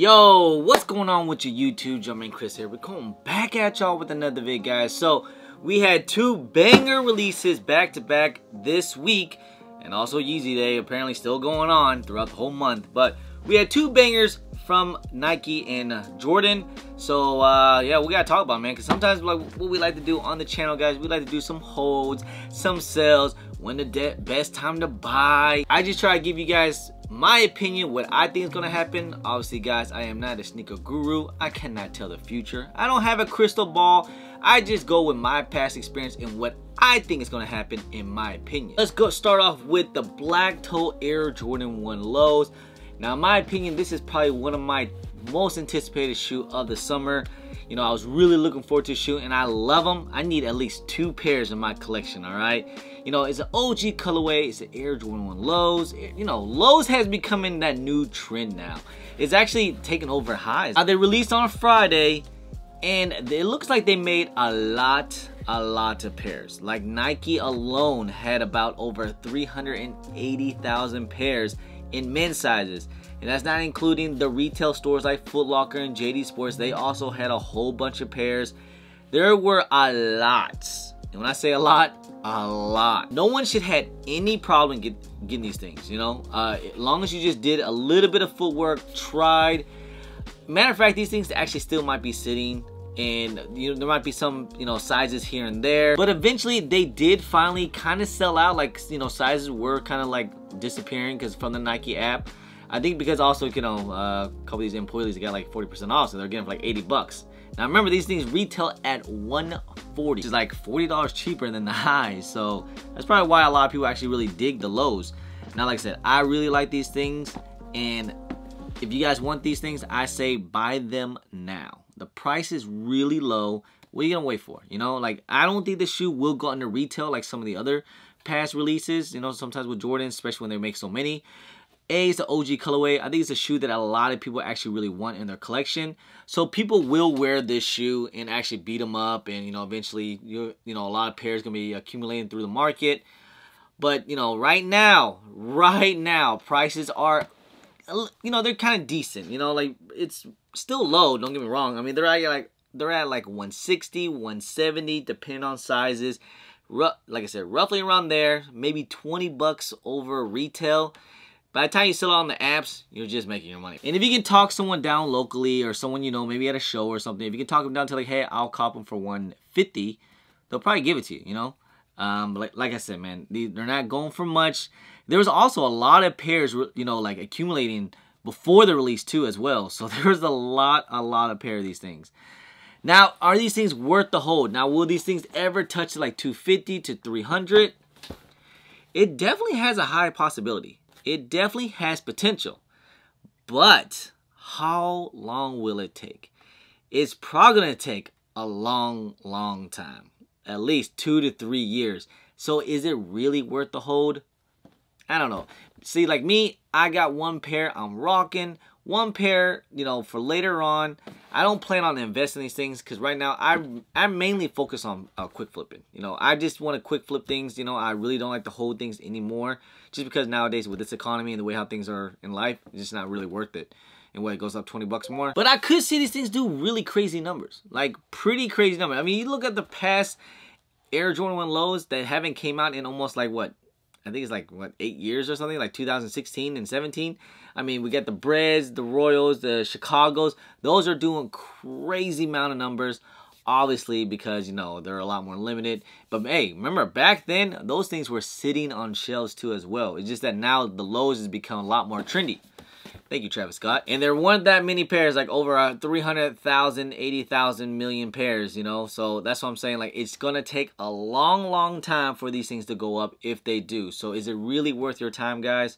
Yo, what's going on with your YouTube? Jumpman Chris here. We're coming back at y'all with another vid, guys. So we had two banger releases back to back this week, and also Yeezy Day apparently still going on throughout the whole month. But we had two bangers from Nike and Jordan. So yeah, we gotta talk about it, man, because sometimes like what we like to do on the channel, guys, we like to do some holds, some sales, when the best time to buy. I just try to give you guys my opinion, what I think is gonna happen. Obviously, guys, I am not a sneaker guru. I cannot tell the future. I don't have a crystal ball. I just go with my past experience and what I think is gonna happen in my opinion. Let's go start off with the Black Toe Air Jordan 1 lows. Now, in my opinion, this is probably one of my most anticipated shoe of the summer. You know, I was really looking forward to the shoe, and I love them. I need at least 2 pairs in my collection, all right? You know, it's an OG colorway. It's an Air Jordan 1 lows. You know, lows has becoming that new trend now. It's actually taking over highs. They released on a Friday, and it looks like they made a lot of pairs. Like Nike alone had about over 380,000 pairs in men's sizes. And that's not including the retail stores like Foot Locker and JD Sports. They also had a whole bunch of pairs. There were a lot. And when I say a lot. No one should have any problem getting these things, you know? As long as you just did a little bit of footwork, tried. Matter of fact, these things actually still might be sitting. And you know, there might be some, you know, sizes here and there. But eventually, they did finally kind of sell out. Like, you know, sizes were kind of like disappearing because from the Nike app. I think because also, you know, a couple of these employees got like 40% off, so they're getting for like 80 bucks. Now remember, these things retail at $140, which is like $40 cheaper than the highs. So that's probably why a lot of people actually really dig the lows. Now, like I said, I really like these things, and if you guys want these things, I say buy them now. The price is really low. What are you gonna wait for? You know, like, I don't think the shoe will go under retail like some of the other past releases. You know, sometimes with Jordan, especially when they make so many. It's the OG colorway. I think it's a shoe that a lot of people actually really want in their collection. So people will wear this shoe and actually beat them up, and you know, eventually, you know, a lot of pairs gonna be accumulating through the market. But you know, right now, prices are, you know, they're kind of decent. You know, like, it's still low. Don't get me wrong. I mean, they're at like 160, 170, depending on sizes. Like I said, roughly around there. Maybe 20 bucks over retail. By the time you sell it on the apps, you're just making your money. And if you can talk someone down locally, or someone, you know, maybe at a show or something, if you can talk them down to like, hey, I'll cop them for 150, they'll probably give it to you, you know? But like I said, man, they're not going for much. There was also a lot of pairs, you know, like accumulating before the release too as well. So there's a lot of pairs of these things. Now, are these things worth the hold? Now, will these things ever touch like 250 to 300? It definitely has a high possibility. It definitely has potential, but how long will it take? It's probably going to take a long time, at least 2 to 3 years. So is it really worth the hold? I don't know. See, like me, I got one pair I'm rocking. One pair, you know, for later on. I don't plan on investing in these things because right now I mainly focus on quick flipping. You know, I just want to quick flip things. You know, I really don't like to hold things anymore, just because nowadays with this economy and the way how things are in life, it's just not really worth it. And when it goes up 20 bucks more. But I could see these things do really crazy numbers, like pretty crazy numbers. I mean, you look at the past Air Jordan 1 lows that haven't came out in almost like what? I think it's like, what, 8 years or something, like 2016 and 17. I mean, we got the Breds, the Royals, the Chicagos. Those are doing crazy amount of numbers, obviously, because, you know, they're a lot more limited. But, hey, remember, back then, those things were sitting on shelves, too, as well. It's just that now the lows has become a lot more trendy. Thank you, Travis Scott. And there weren't that many pairs, like over 300,000, 80,000 million pairs, you know? So that's what I'm saying. Like, it's going to take a long time for these things to go up if they do. So is it really worth your time, guys?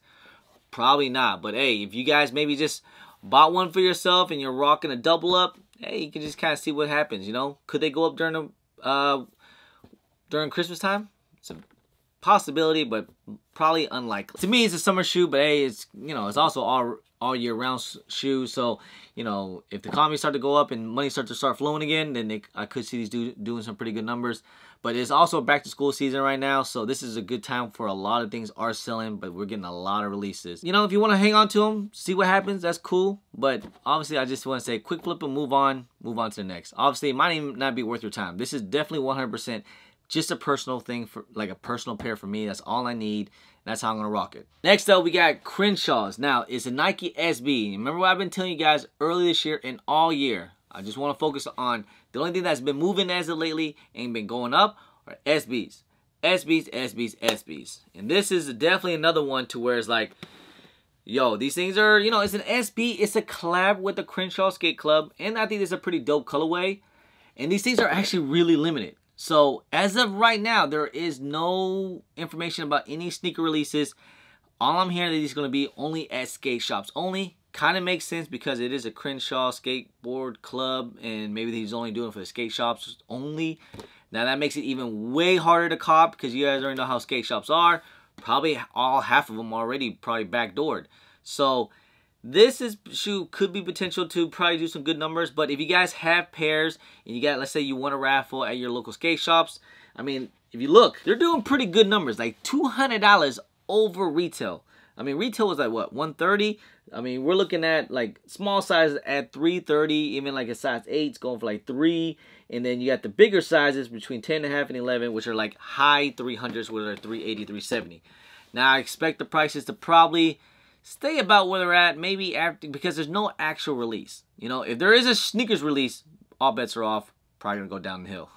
Probably not. But, hey, if you guys maybe just bought one for yourself and you're rocking a double up, hey, you can just kind of see what happens, you know? Could they go up during Christmas time? It's a possibility, but probably unlikely. To me, it's a summer shoe, but, hey, it's, you know, it's also all year round shoe. So, you know, if the economy start to go up and money starts to start flowing again, then I could see these doing some pretty good numbers. But it's also back to school season right now, so this is a good time for a lot of things are selling, but we're getting a lot of releases. You know, if you want to hang on to them, see what happens, that's cool. But obviously, I just want to say quick flip and move on to the next. Obviously, it might even not be worth your time. This is definitely 100% just a personal thing, for like a personal pair for me. That's all I need. That's how I'm going to rock it. Next up, we got Crenshaws. Now, it's a Nike SB. Remember what I've been telling you guys earlier this year and all year. I just want to focus on the only thing that's been moving as of lately and been going up are SBs. SBs, SBs, SBs. And this is definitely another one to where it's like, yo, these things are, you know, it's an SB. It's a collab with the Crenshaw Skate Club. And I think it's a pretty dope colorway. And these things are actually really limited. So, as of right now, there is no information about any sneaker releases. All I'm hearing is going to be only at skate shops only. Kind of makes sense because it is a Crenshaw Skateboard Club, and maybe he's only doing it for the skate shops only. Now, that makes it even way harder to cop because you guys already know how skate shops are. Probably half of them already probably backdoored. So, this shoe could be potential to probably do some good numbers, but if you guys have pairs and you got, let's say you want a raffle at your local skate shops, I mean, if you look, they're doing pretty good numbers, like $200 over retail. I mean, retail was like what, $130? I mean, we're looking at like small sizes at $330, even like a size 8's going for like $3, and then you got the bigger sizes between 10.5 and 11, which are like high 300s, which are $380, $370. Now I expect the prices to probably stay about where they're at, maybe after, because there's no actual release. You know, if there is a sneakers release, all bets are off. Probably gonna go down the hill,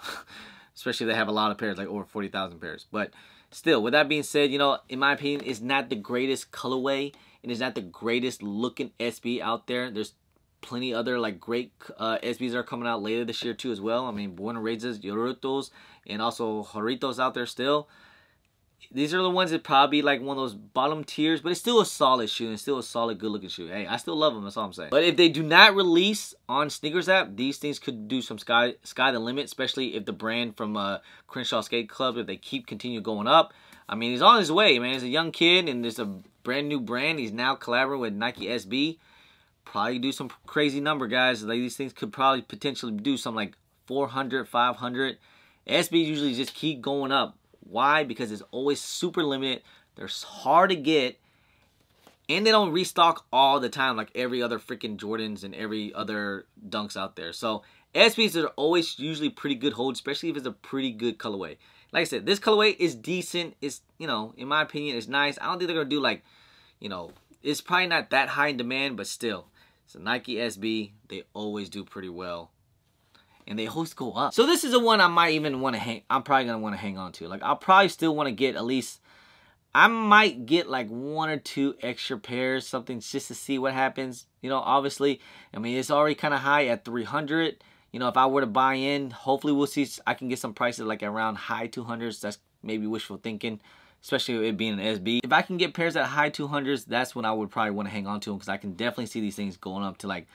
especially if they have a lot of pairs, like over 40,000 pairs. But still, with that being said, you know, in my opinion, it's not the greatest colorway, and it's not the greatest looking SB out there. There's plenty other like great SBs that are coming out later this year too as well. I mean, Buena Raisas, Yorutos, and also Joritos out there still. These are the ones that probably like one of those bottom tiers, but it's still a solid shoe and still a solid, good-looking shoe. Hey, I still love them. That's all I'm saying. But if they do not release on Sneakers app, these things could do some sky the limit, especially if the brand from Crenshaw Skate Club, if they continue going up. I mean, he's on his way, man. He's a young kid, and there's a brand new brand. He's now collaborating with Nike SB. Probably do some crazy number, guys. Like, these things could probably potentially do something like 400, 500. SB usually just keep going up. Why? Because it's always super limited. They're hard to get. And they don't restock all the time like every other freaking Jordans and every other Dunks out there. So SBs are always usually pretty good hold, especially if it's a pretty good colorway. Like I said, this colorway is decent. It's, you know, in my opinion, it's nice. I don't think they're going to do like, you know, it's probably not that high in demand, but still. It's a Nike SB. They always do pretty well. And they always go up. So this is the one I might even want to I'm probably going to want to hang on to. Like, I'll probably still want to get at least, I might get like 1 or 2 extra pairs, something just to see what happens. You know, obviously, I mean, it's already kind of high at 300. You know, if I were to buy in, hopefully we'll see, I can get some prices like around high 200s. That's maybe wishful thinking, especially with it being an SB. If I can get pairs at high 200s, that's when I would probably want to hang on to them, because I can definitely see these things going up to like,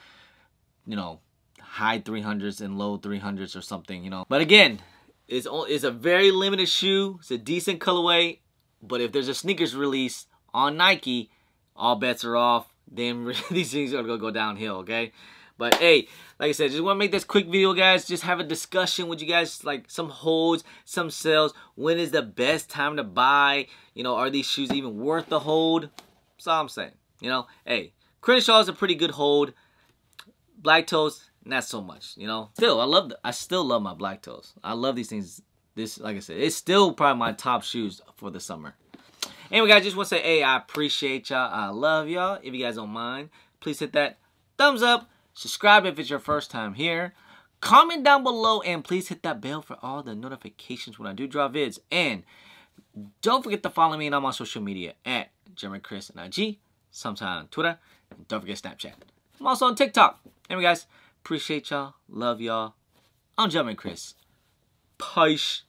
you know, high 300s and low 300s or something, you know. But again, it's a very limited shoe. It's a decent colorway. But if there's a sneakers release on Nike, all bets are off. Then these things are going to go downhill, okay? But hey, like I said, just want to make this quick video, guys. Just have a discussion with you guys, like some holds, some sales. When is the best time to buy? You know, are these shoes even worth the hold? That's all I'm saying. You know, hey, Crenshaw is a pretty good hold. Black Toes, not so much, you know. Still, I still love my Black Toes. I love these things. This, like I said, it's still probably my top shoes for the summer. Anyway, guys, just want to say, hey, I appreciate y'all. I love y'all. If you guys don't mind, please hit that thumbs up. Subscribe if it's your first time here. Comment down below, and please hit that bell for all the notifications when I do drop vids. And don't forget to follow me on my social media at Jeremy Chris and IG, sometime on Twitter, and don't forget Snapchat. I'm also on TikTok. Anyway, guys, appreciate y'all. Love y'all. I'm Jeremy Chris. Peace.